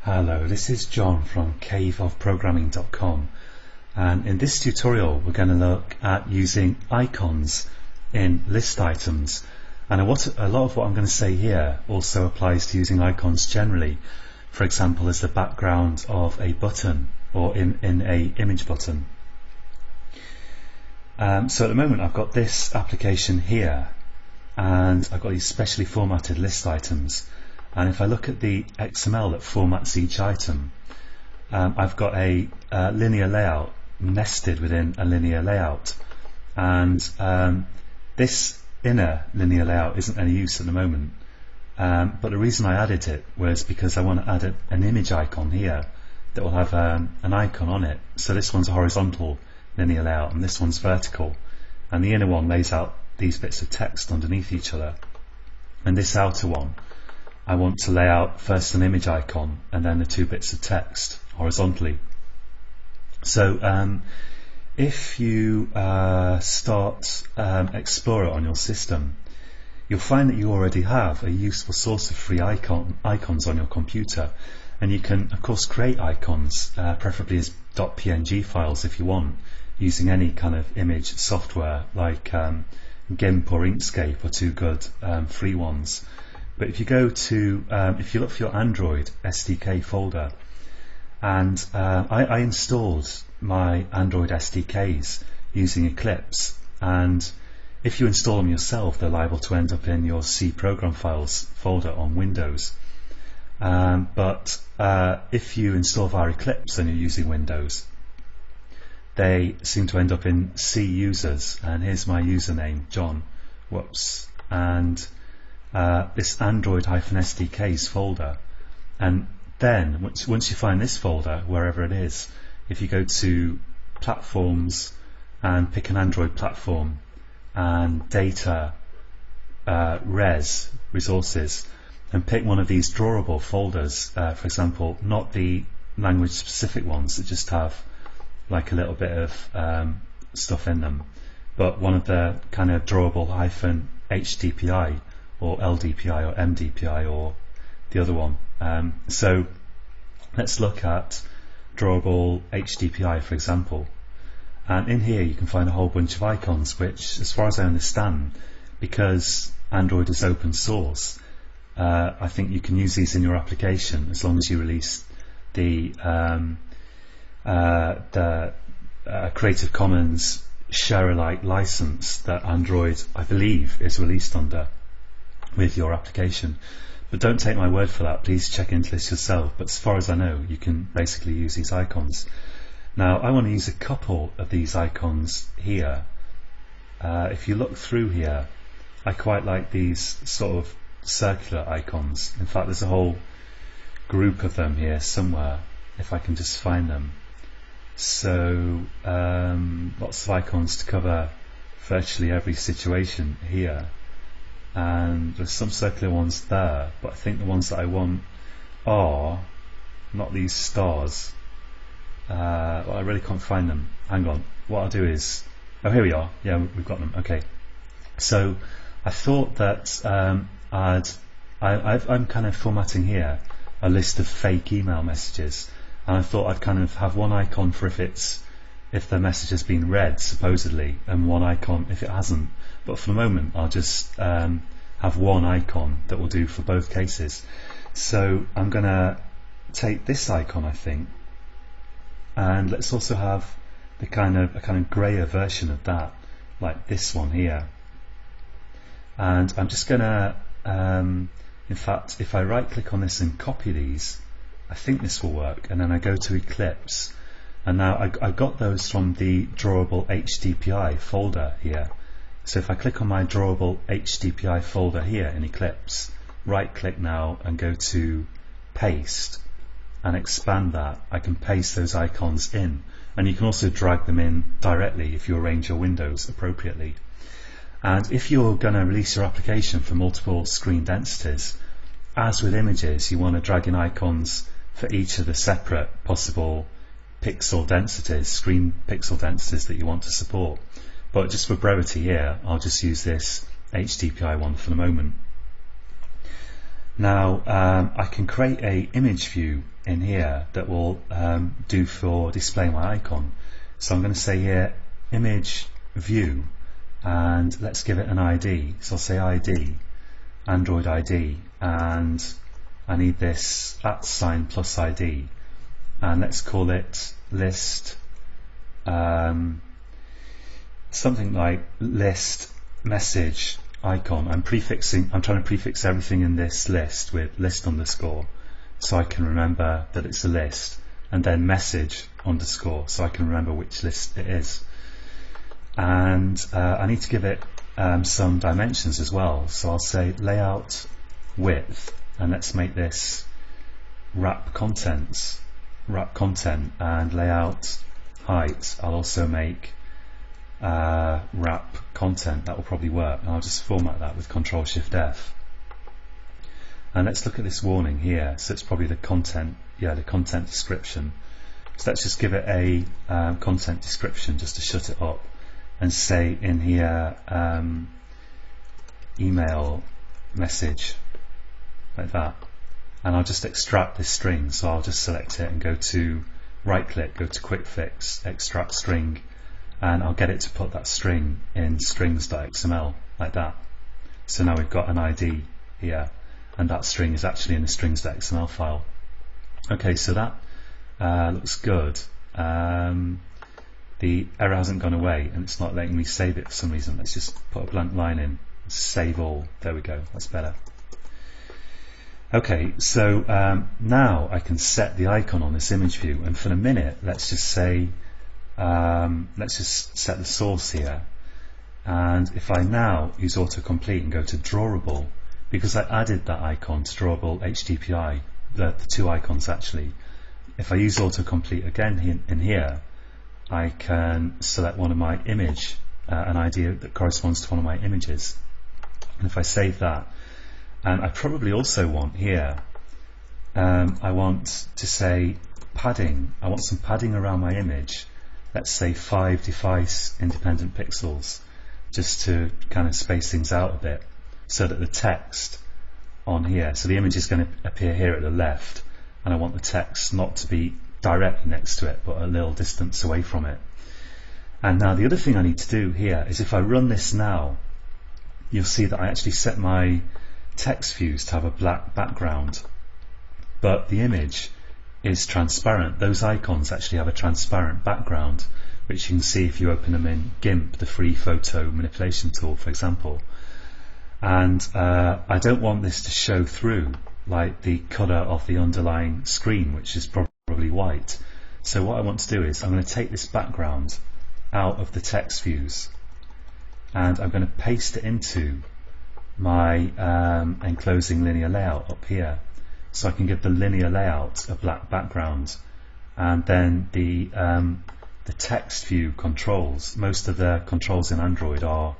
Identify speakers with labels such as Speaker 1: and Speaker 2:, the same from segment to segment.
Speaker 1: Hello, this is John from caveofprogramming.com, and in this tutorial we're going to look at using icons in list items. And a lot of what I'm going to say here also applies to using icons generally, for example as the background of a button or in a image button. So at the moment I've got this application here and I've got these specially formatted list items. And if I look at the XML that formats each item, I've got a linear layout nested within a linear layout, and this inner linear layout isn't any use at the moment, but the reason I added it was because I want to add an image icon here that will have an icon on it. So this one's a horizontal linear layout and this one's vertical, and the inner one lays out these bits of text underneath each other, and this outer one I want to lay out first an image icon and then the two bits of text horizontally. So if you start Explorer on your system, you'll find that you already have a useful source of free icons on your computer, and you can of course create icons, preferably as .png files if you want, using any kind of image software like GIMP or Inkscape or two good free ones. But if you go to, if you look for your Andorid SDK folder, and I installed my Andorid SDKs using Eclipse, and if you install them yourself they're liable to end up in your C program files folder on Windows. But if you install via Eclipse and you're using Windows, they seem to end up in C users, and here's my username, John, whoops, and this Android-SDKs folder. And then once you find this folder, wherever it is, if you go to platforms and pick an Android platform and data, resources, and pick one of these drawable folders, for example not the language specific ones that just have like a little bit of stuff in them, but one of the kind of drawable -HDPI or LDPI or MDPI or the other one. So let's look at drawable HDPI for example, and in here you can find a whole bunch of icons which, as far as I understand, because Android is open source, I think you can use these in your application as long as you release the Creative Commons share-alike license that Android, I believe, is released under with your application. But don't take my word for that, please check into this yourself. But as far as I know, you can basically use these icons. Now I want to use a couple of these icons here. If you look through here, I quite like these sort of circular icons. In fact there's a whole group of them here somewhere, if I can just find them. So lots of icons to cover virtually every situation here, and there's some circular ones there, but I think the ones that I want are not these stars. Well, I really can't find them. Hang on, what I'll do is, oh here we are, yeah, we've got them. Okay, so I thought that I'm kind of formatting here a list of fake email messages, and I thought I'd kind of have one icon for if the message has been read supposedly, and one icon if it hasn't. But for the moment I'll just have one icon that will do for both cases. So I'm gonna take this icon, I think, and let's also have a kind of grayer version of that, like this one here. And I'm just gonna in fact, if I right click on this and copy these, I think this will work, and then I go to Eclipse, and now I got those from the drawable HDPI folder here. So if I click on my drawable HDPI folder here in Eclipse, right click now and go to paste and expand that, I can paste those icons in, and you can also drag them in directly if you arrange your windows appropriately. And if you're going to release your application for multiple screen densities, as with images, you want to drag in icons for each of the separate possible pixel densities, screen pixel densities that you want to support. But just for brevity here, I'll just use this HDPI one for the moment. Now I can create a image view in here that will do for displaying my icon. So I'm going to say here image view, and let's give it an ID. So I'll say ID, Android ID, and I need this @ plus ID, and let's call it list, something like list message icon. I'm trying to prefix everything in this list with list underscore, so I can remember that it's a list, and then message underscore, so I can remember which list it is. And I need to give it some dimensions as well, so I'll say layout width, and let's make this wrap content, and layout height I'll also make wrap content. That will probably work, and I'll just format that with Ctrl+Shift+F. And let's look at this warning here. So it's probably the content, the content description. So let's just give it a content description just to shut it up, and say in here email message, like that. And I'll just extract this string, so I'll just select it and go to right click, go to quick fix, extract string, and I'll get it to put that string in strings.xml, like that. So now we've got an ID here, and that string is actually in the strings.xml file. Okay, so that looks good. The error hasn't gone away, and it's not letting me save it for some reason. Let's just put a blank line in, save all. There we go, that's better. Okay, so now I can set the icon on this image view, and for a minute let's just say let's just set the source here, and if I now use autocomplete and go to drawable, because I added that icon to drawable HDPI, the two icons actually, if I use autocomplete again in here, I can select one of my image, an ID that corresponds to one of my images, and if I save that, and I probably also want here, I want to say padding. I want some padding around my image. Let's say 5 device independent pixels, just to kind of space things out a bit, so that the text on here, so the image is going to appear here at the left, and I want the text not to be directly next to it, but a little distance away from it. And now the other thing I need to do here is, if I run this now, you'll see that I actually set my text views to have a black background, but the image is transparent. Those icons actually have a transparent background, which you can see if you open them in GIMP, the free photo manipulation tool, for example. And I don't want this to show through like the colour of the underlying screen, which is probably white. So what I want to do is, I'm going to take this background out of the text views, and I'm going to paste it into my enclosing linear layout up here, so I can give the linear layout a black background. And then the text view controls, most of the controls in Android are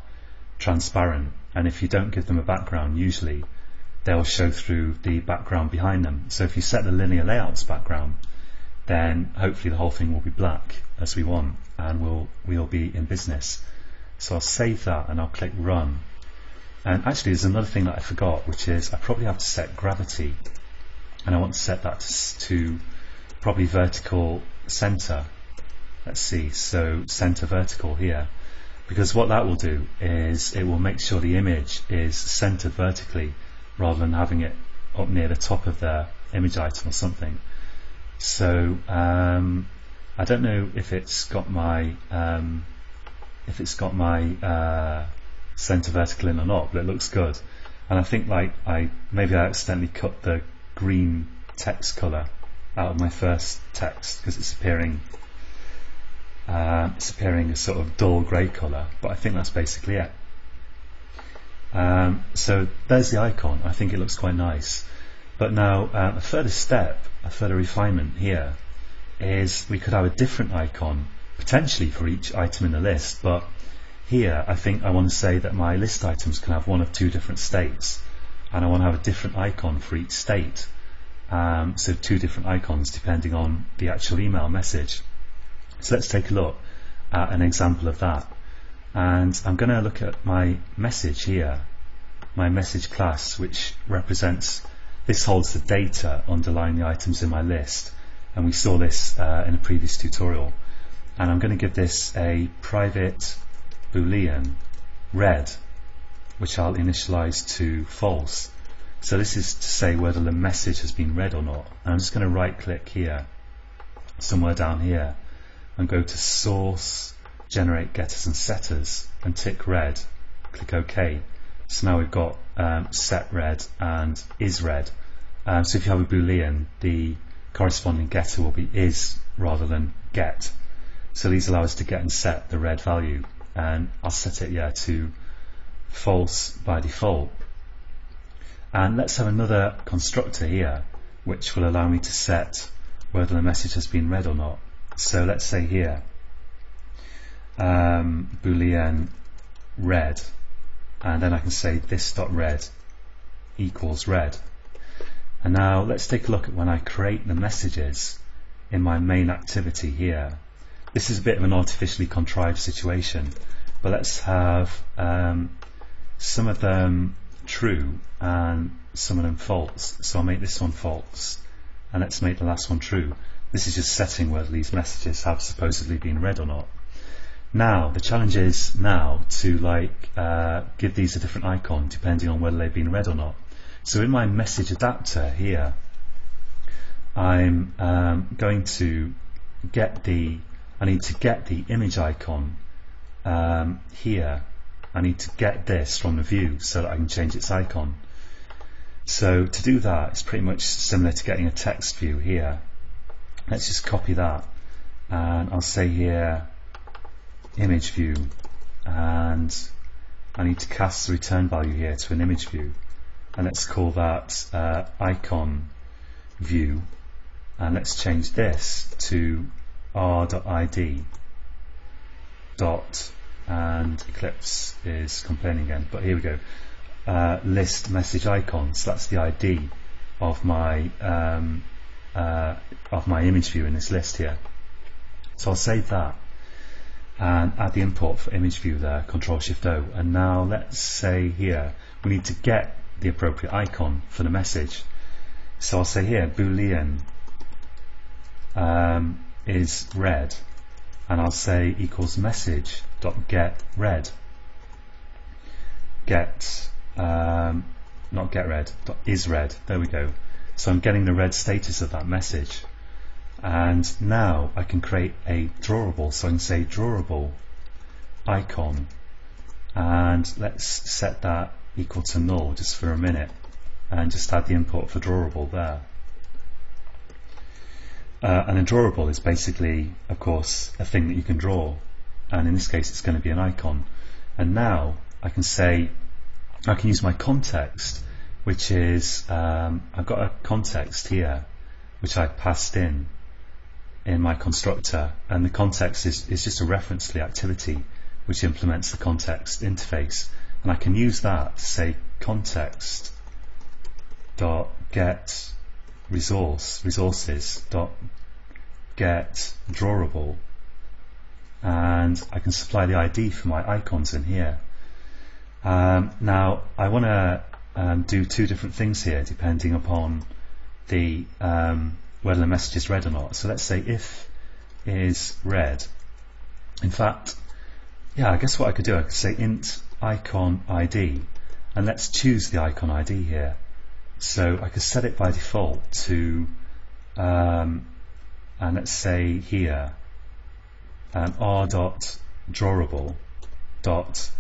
Speaker 1: transparent, and if you don't give them a background, usually they'll show through the background behind them. So if you set the linear layouts background, then hopefully the whole thing will be black as we want, and we'll be in business. So I'll save that and I'll click run. And actually there's another thing that I forgot, which is I probably have to set gravity, and I want to set that to probably vertical center. Let's see, so center vertical here, because what that will do is it will make sure the image is centered vertically rather than having it up near the top of the image item or something. So I don't know if it's got my center vertical in or not, but it looks good. And I think maybe I accidentally cut the green text color out of my first text, because it's appearing a sort of dull grey color, but I think that's basically it. So there's the icon. I think it looks quite nice. But now a further step, a further refinement here, is we could have a different icon potentially for each item in the list, but here I think I want to say that my list items can have one of two different states, and I want to have a different icon for each state. So two different icons depending on the actual email message. So let's take a look at an example of that. And I'm going to look at my message here, my message class, which represents This holds the data underlying the items in my list, and we saw this in a previous tutorial. And I'm going to give this a private boolean red, which I'll initialize to false. So this is to say whether the message has been read or not. And I'm just going to right click here, somewhere down here, and go to source, generate getters and setters, and tick red, click OK. So now we've got set red and is red. So if you have a boolean, the corresponding getter will be is rather than get. So these allow us to get and set the red value, and I'll set it to false by default. And let's have another constructor here which will allow me to set whether the message has been read or not. So let's say here boolean red, and then I can say this.red equals red. And now let's take a look at when I create the messages in my main activity here. This is a bit of an artificially contrived situation, but let's have some of them true and some of them false. So I'll make this one false, and let's make the last one true. This is just setting whether these messages have supposedly been read or not. Now the challenge is now to give these a different icon depending on whether they've been read or not. So in my message adapter here, I'm going to I need to get the image icon here. I need to get this from the view so that I can change its icon. So to do that, it's pretty much similar to getting a text view here. Let's just copy that, and I'll say here image view, and I need to cast the return value here to an image view, and let's call that icon view, and let's change this to r.id dot, and Eclipse is complaining again, but here we go, list message icon. So that's the ID of my image view in this list here. So I'll save that and add the import for image view there, Control-Shift-O. And now let's say here we need to get the appropriate icon for the message. So I'll say here boolean is red, and I'll say equals message dot get red, not get red, dot is red. There we go. So I'm getting the red status of that message, and now I can create a drawable. So I can say drawable icon, and let's set that equal to null just for a minute, and just add the import for drawable there. And a drawable is basically, of course, a thing that you can draw, and in this case it's going to be an icon. And now I can say, I can use my context, which is I've got a context here which I passed in my constructor, and the context is just a reference to the activity which implements the context interface, and I can use that to say context dot get resources dot get drawable, and I can supply the ID for my icons in here. Now I want to do two different things here depending upon the whether the message is read or not. So let's say if is read. In fact, yeah, I guess what I could do, I could say int icon ID, and let's choose the icon ID here. So I could set it by default to and let's say here r.drawable dot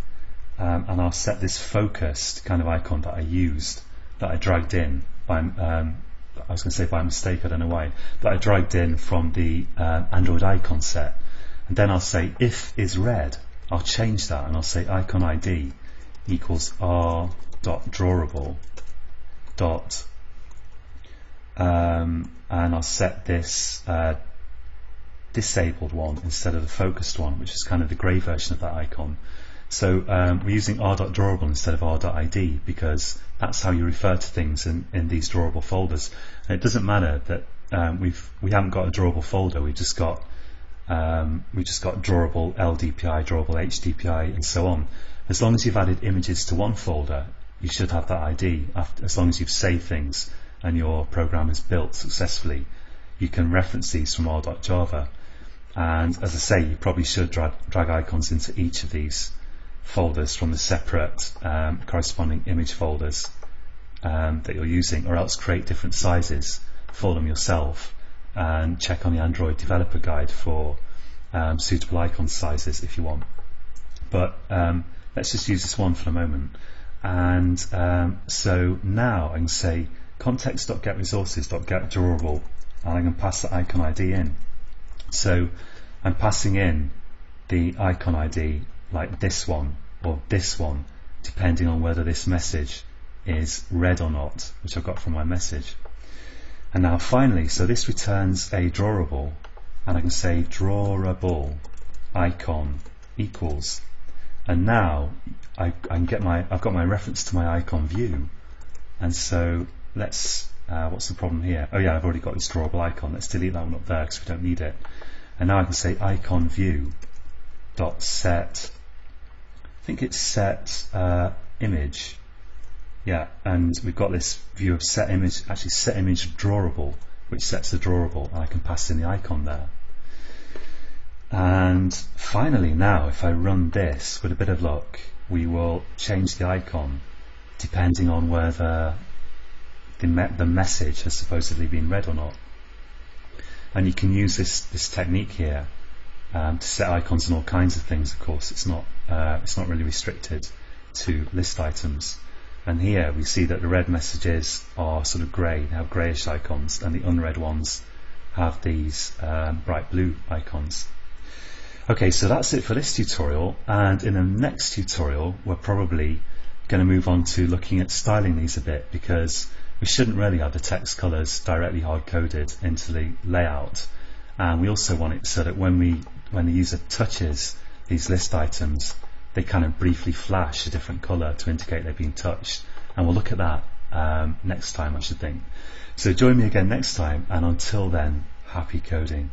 Speaker 1: and I'll set this focused kind of icon that I used, that I dragged in by I was going to say by mistake, I don't know why, that I dragged in from the Android icon set. And then I'll say if is read, I'll change that and I'll say icon ID equals r.drawable dot and I'll set this disabled one instead of the focused one, which is kind of the grey version of that icon. So we're using r.drawable instead of r.id because that's how you refer to things in these drawable folders. And it doesn't matter that we haven't got a drawable folder. We've just got drawable LDPI, drawable HDPI, and so on. As long as you've added images to one folder, you should have that ID as long as you've saved things and your program is built successfully, you can reference these from all.java. And as I say, you probably should drag icons into each of these folders from the separate corresponding image folders that you're using, or else create different sizes for them yourself and check on the Android developer guide for suitable icon sizes if you want. But let's just use this one for the moment. And so now I can say context.getResources.getDrawable, and I can pass the icon ID in. So I'm passing in the icon ID like this one or this one, depending on whether this message is read or not, which I've got from my message. And now finally, so this returns a drawable, and I can say drawable icon equals, and now I've got my reference to my icon view. And so let's what's the problem here? Oh yeah, I've already got this drawable icon. Let's delete that one up there because we don't need it. And now I can say icon view dot set, I think it's set image. Yeah, and we've got this view of set image, actually set image drawable, which sets the drawable, and I can pass in the icon there. And finally now, if I run this with a bit of luck, we will change the icon depending on whether the message has supposedly been read or not. And you can use this technique here to set icons on all kinds of things. Of course, it's not really restricted to list items. And here we see that the read messages are sort of grey, they have greyish icons, and the unread ones have these bright blue icons. Okay, so that's it for this tutorial, and in the next tutorial we're probably going to move on to looking at styling these a bit, because we shouldn't really have the text colours directly hard-coded into the layout, and we also want it so that when the user touches these list items, they kind of briefly flash a different colour to indicate they've been touched. And we'll look at that next time, I should think. So join me again next time, and until then, happy coding.